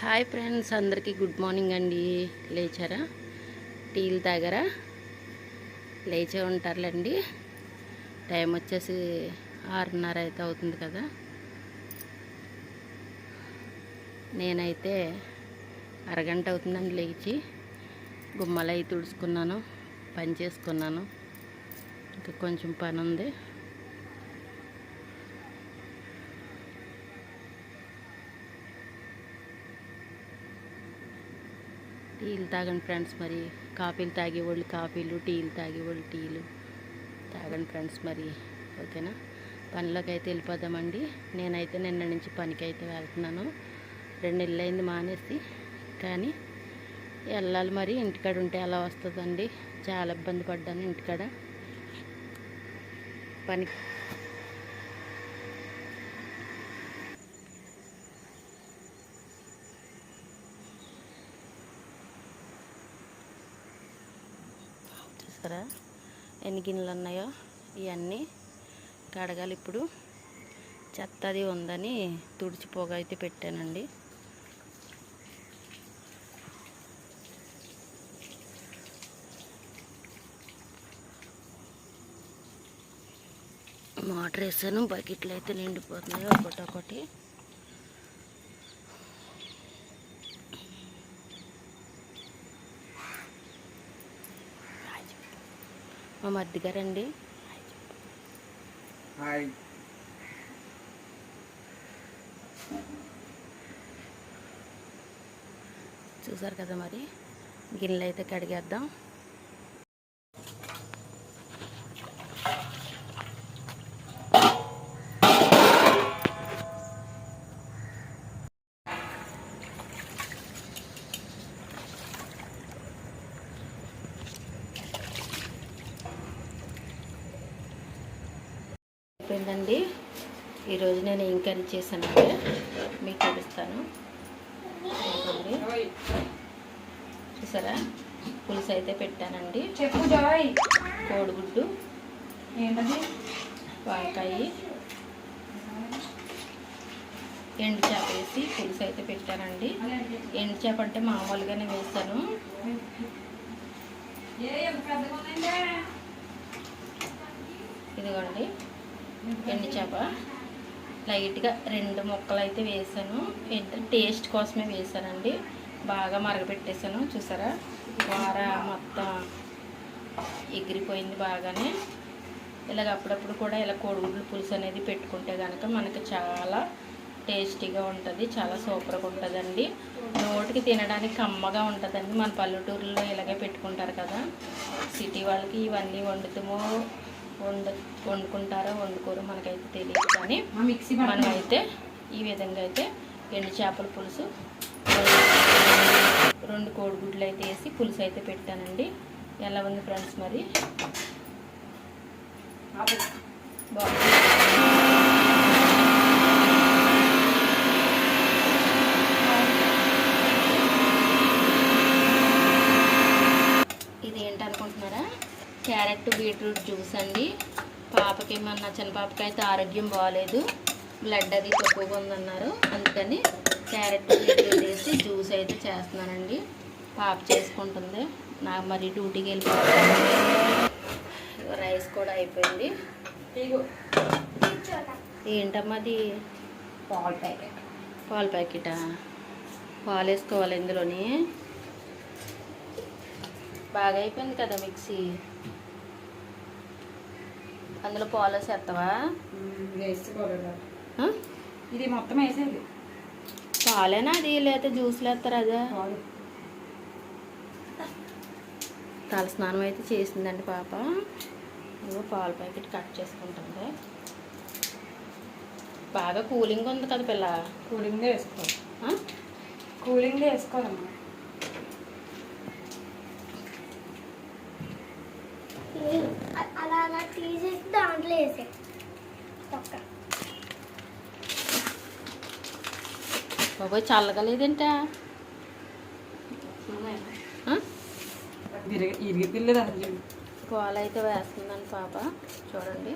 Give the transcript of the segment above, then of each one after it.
Hi friends, అందరికీ good morning అండి. లేచారా? టీలు తాగారా? లేచే ఉంటారులేండి. టైం వచ్చేసి 6:30 అయితే అవుతుంది కదా. నేనైతే అరగంట అవుతుందండి లేచి. గుమ్మలు అవి తుడుచుకున్నాను, పని చేసుకున్నాను. ఇంకా కొంచెం పని ఉంది. టీలు తాగండి ఫ్రెండ్స్, మరి కాఫీలు తాగేవాళ్ళు కాఫీలు, టీలు తాగేవాళ్ళు టీలు తాగండి ఫ్రెండ్స్. మరి ఓకేనా? పనిలోకి అయితే వెళ్ళిపోదామండి. నేనైతే నిన్న నుంచి పనికి అయితే వెళ్తున్నాను. 2 నెలలు అయింది మానేసి, కానీ వెళ్ళాలి. మరి ఇంటికాడ ఉంటే ఎలా వస్తుందండి? చాలా ఇబ్బంది పడ్డాను ఇంటికాడ పని. చూసారా ఎన్ని గిన్నెలు ఉన్నాయో? ఇవన్నీ కడగాలి. ఇప్పుడు చెత్త అది ఉందని తుడిచిపోగా అయితే పెట్టానండి. మోటార్ వేసాను, బకెట్లు అయితే నిండిపోతున్నాయి ఒకటి. మా మధ్య గారండి. చూసారు కదా, మరి గిన్నెలు అయితే కడిగేద్దాం. అయిపోయిందండి. ఈరోజు నేను ఏం కర్రీ చేశానంటే మీకు చూపిస్తాను. చూసారా, పులుసు అయితే పెట్టానండి. కోడిగుడ్డు, వంకాయ, ఎండు చేప వేసి పులుసు అయితే పెట్టానండి. ఎండు చేప అంటే మామూలుగానే వేస్తాను. ఇదిగోండి ఎండు చేప. లైట్గా 2 ముక్కలు అయితే వేసాను. టేస్ట్ కోసమే వేసానండి. బాగా మరగపెట్టేసాను. చూసారా, కూర మొత్తం ఎగిరిపోయింది బాగానే. ఇలాగ అప్పుడప్పుడు కూడా ఇలా కోడిగుడ్లు పులుసు అనేది పెట్టుకుంటే కనుక మనకి చాలా టేస్టీగా ఉంటుంది. చాలా సూపర్గా ఉంటుందండి. నోటికి తినడానికి కమ్మగా ఉంటుందండి. మన పల్లెటూరులో ఇలాగే పెట్టుకుంటారు కదా. సిటీ వాళ్ళకి ఇవన్నీ వండుకుంటారో వండుకోరు మనకైతే తెలియదు. కానీ మనమైతే ఈ విధంగా అయితే ఎండు చేపల పులుసు, 2 కోడిగుడ్లు అయితే వేసి పులుసు అయితే పెట్టానండి. ఎలా ఉంది ఫ్రెండ్స్? మరి బాగుంది. ఇది ఏంటనుకుంటున్నారా? క్యారెట్ బీట్రూట్ జ్యూస్ అండి. పాపకి ఏమన్నా, చిన్న పాపకి అయితే ఆరోగ్యం బాగాలేదు, బ్లడ్ అది తక్కువగా ఉందన్నారు. అందుకని క్యారెట్ బీట్రూట్ వేసి జ్యూస్ అయితే చేస్తున్నానండి. పాప చేసుకుంటుంది. నాకు మరి డ్యూటీకి వెళ్ళిపోతాను. రైస్ కూడా అయిపోయింది. ఏంటమ్మా అది? పాల ప్యాకెటా? పాలు వేసుకోవాలి ఇందులోని. బాగా అయిపోయింది కదా మిక్సీ. అందులో పాలు వేసేస్తావా? ఇది మొత్తం వేసేది పాలేనా అది, లేకపోతే జ్యూస్లో వేస్తారా? అదే తల స్నానం అయితే చేసిందండి పాప. పాల ప్యాకెట్ కట్ చేసుకుంటుంది. బాగా కూలింగ్ ఉంది కదా పిల్ల. కూలింగ్గా వేసుకోవాలి. కూలింగ్గా వేసుకోవాలమ్మా. అలా తీసేసి దాంట్లో వేసే బాబోయ్, చల్లగా లేదేంట? పాలు అయితే వేస్తుందండి పాప. చూడండి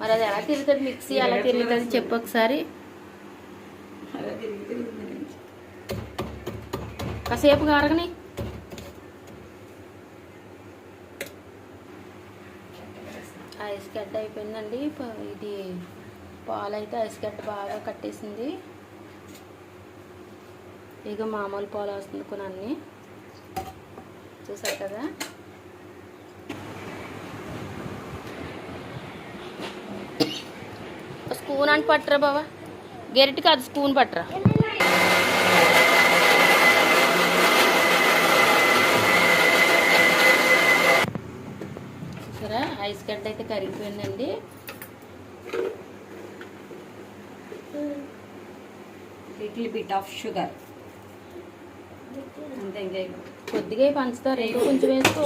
మరి అది ఎలా తిరుగుతుంది మిక్సీ, ఎలా తిరుగుతుంది చెప్పు ఒకసారి. అలా తిరిగి కాసేపు కారగని. ఐస్ గడ్డ అయిపోయిందండి. ఇది పాలు అయితే ఐస్ గడ్డ బాగా కట్టేసింది. ఇక మామూలు పాలు వస్తుంది కొన్ని చూసారు కదా. స్పూన్ అని పట్టరా బావా, గెరిటి కాదు స్పూన్ పట్టరా. చూసారా ఐస్ గడ్డ అయితే కరిగిపోయిందండి. లిటిల్ బిట్ ఆఫ్ షుగర్ అంతే. ఇంకా కొద్దిగా పంచుతారు, ఎక్కువ కొంచెం వేసుకో.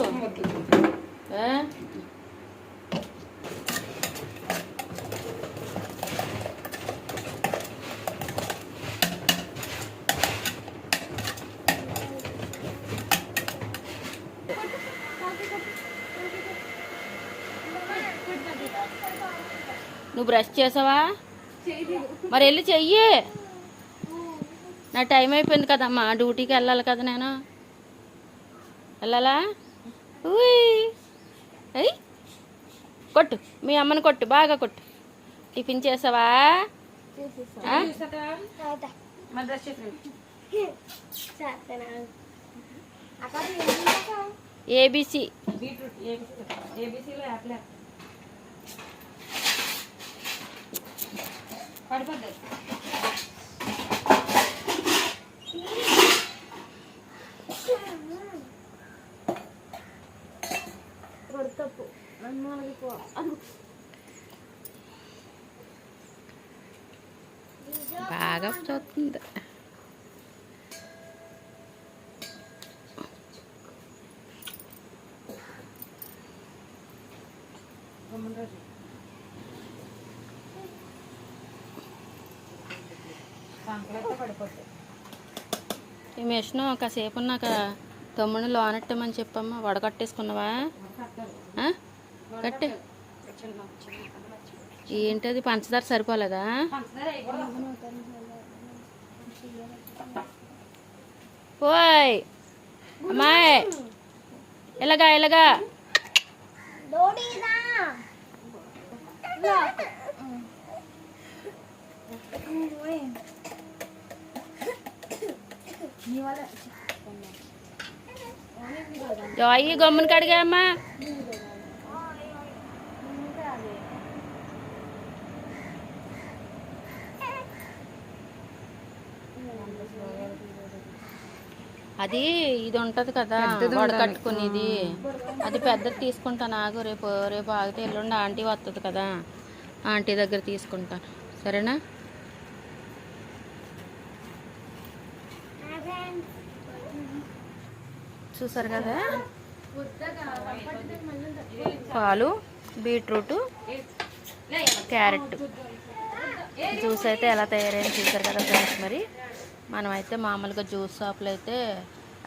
నువ్వు బ్రష్ చేసావా? మరి వెళ్ళి చెయ్యి. నా టైం అయిపోయింది కదమ్మా, డ్యూటీకి వెళ్ళాలి కదా నేను. వెళ్ళాలా? అయ్యి కొట్టు, మీ అమ్మని కొట్టు, బాగా కొట్టు. టిఫిన్ చేసావా? ఏబిసి పడిపోద్ది. బాగా చూస్తుంది. ఈ మిషన్ కాసేపు ఉన్నాక తమ్ముడు లోనెట్టమని చెప్పమ్మా. వడకట్టేసుకున్నావా? కట్టే. ఏంటది పంచదార సరిపోలేదా? ఓయ్ అమ్మాయి, ఎలాగా ఎలాగా జాయి గమ్ముని కడిగా అమ్మా. అది ఇది ఉంటుంది కదా వడకట్టుకునేది, అది పెద్దది తీసుకుంటాను. ఆగు, రేపు రేపు ఆగితే ఎల్లుండి ఆంటీ వస్తుంది కదా, ఆంటీ దగ్గర తీసుకుంటాను. సరేనా? చూసారు కదా, పాలు, బీట్రూట్, క్యారెట్ జ్యూస్ అయితే ఎలా తయారైంది చూసారు కదా ఫ్రెండ్స్. మరి మనమైతే మామూలుగా జ్యూస్ షాప్లో అయితే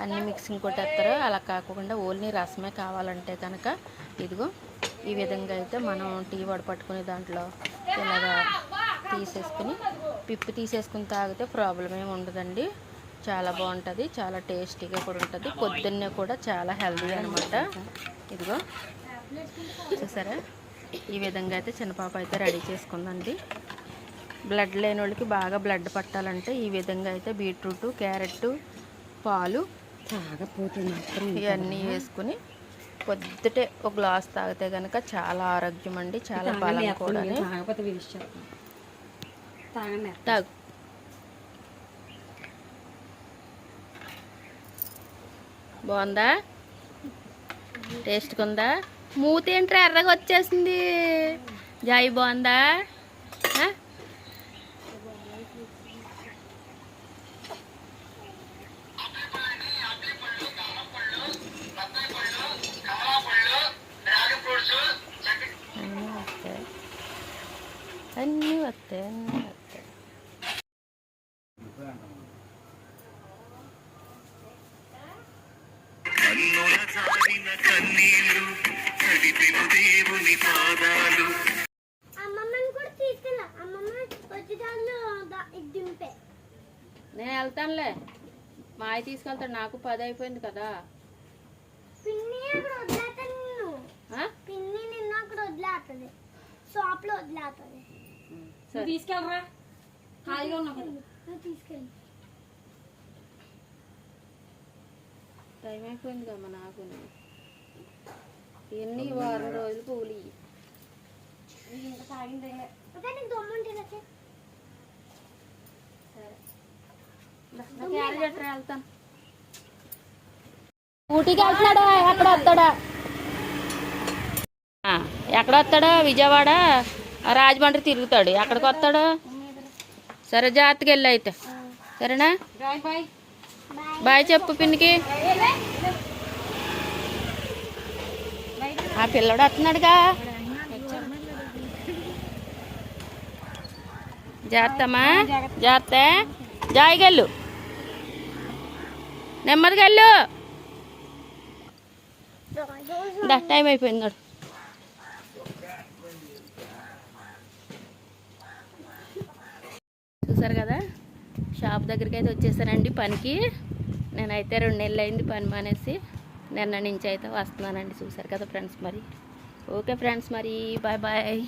అన్నీ మిక్సింగ్ కొట్టేస్తారు. అలా కాకుండా ఓన్లీ రసమే కావాలంటే కనుక ఇదిగో ఈ విధంగా అయితే మనం టీ వడపట్టుకునే దాంట్లో ఇలాగా తీసేసుకుని పిప్పి తీసేసుకుని తాగితే ప్రాబ్లం ఏమి ఉండదండి. చాలా బాగుంటుంది, చాలా టేస్టీగా కూడా ఉంటుంది. పొద్దున్నే కూడా చాలా హెల్తీ అనమాట. ఇదిగో చూసారా, ఈ విధంగా అయితే చిన్నపాప అయితే రెడీ చేసుకుందండి. బ్లడ్ లేని వాళ్ళకి బాగా బ్లడ్ పట్టాలంటే ఈ విధంగా అయితే బీట్రూట్, క్యారెట్, పాలు ఇవన్నీ వేసుకుని పొద్దుటే ఒక గ్లాస్ తాగితే కనుక చాలా ఆరోగ్యం అండి, చాలా బలం కూడా. తాగు. బాగుందా? టేస్ట్గా ఉందా? మూతి ఏంట్రా ఎర్రగా వచ్చేసింది. జాయి బాగుందా? అన్నీ వస్తాయి, అన్నీ వస్తాయి. నేను వెళ్తానులే, మాయ తీసుకెళ్తాడు, నాకు 10 అయిపోయింది కదా. పిన్ని అక్కడ వదిలేస్తాను నిన్ను. ఆ? పిన్ని నిన్ను అక్కడ వదిలేస్తుంది, షాప్ లో వదిలేస్తుంది. సరే తీసుకెళ్ళరా, ఖాళీగా ఉన్నావు కదా. నువ్వు తీసుకెళ్ళి. టైం అయిపోయింది కమ్మా నాకు. ఎన్ని వారం రోజులు పూలు ఇయ్యి. ఇంత తాగిందే. ఓకే, నీకు దమ్ము ఉంటుంది. ఓకే, క్యారేజ్ ఎట్లా వెళ్తాను. ఊటీకి వెళ్తున్నాడా, ఎక్కడ వస్తాడా? ఎక్కడ వస్తాడా? విజయవాడ రాజమండ్రి తిరుగుతాడు. ఎక్కడికి వస్తాడు? సరే జాగ్రత్తగా వెళ్ళి అయితే. సరేనా? Bye bye. బాయ్ చెప్పు పిన్నికి. ఆ పిల్లడు వస్తున్నాడుగా. జాగ్రత్తమ్మా, జాగ్రత్త. జాయిగెళ్ళు, నెమ్మదిగా వెళ్ళు. టైం అయిపోయింది. నాడు చూసారు కదా, షాప్ దగ్గరికి అయితే వచ్చేసానండి పనికి. నేనైతే 2 నెలలు అయింది పని మానేసి. నిన్న నుంచి అయితే వస్తున్నానండి. చూసారు కదా ఫ్రెండ్స్. మరి ఓకే ఫ్రెండ్స్, మరి బాయ్ బాయ్.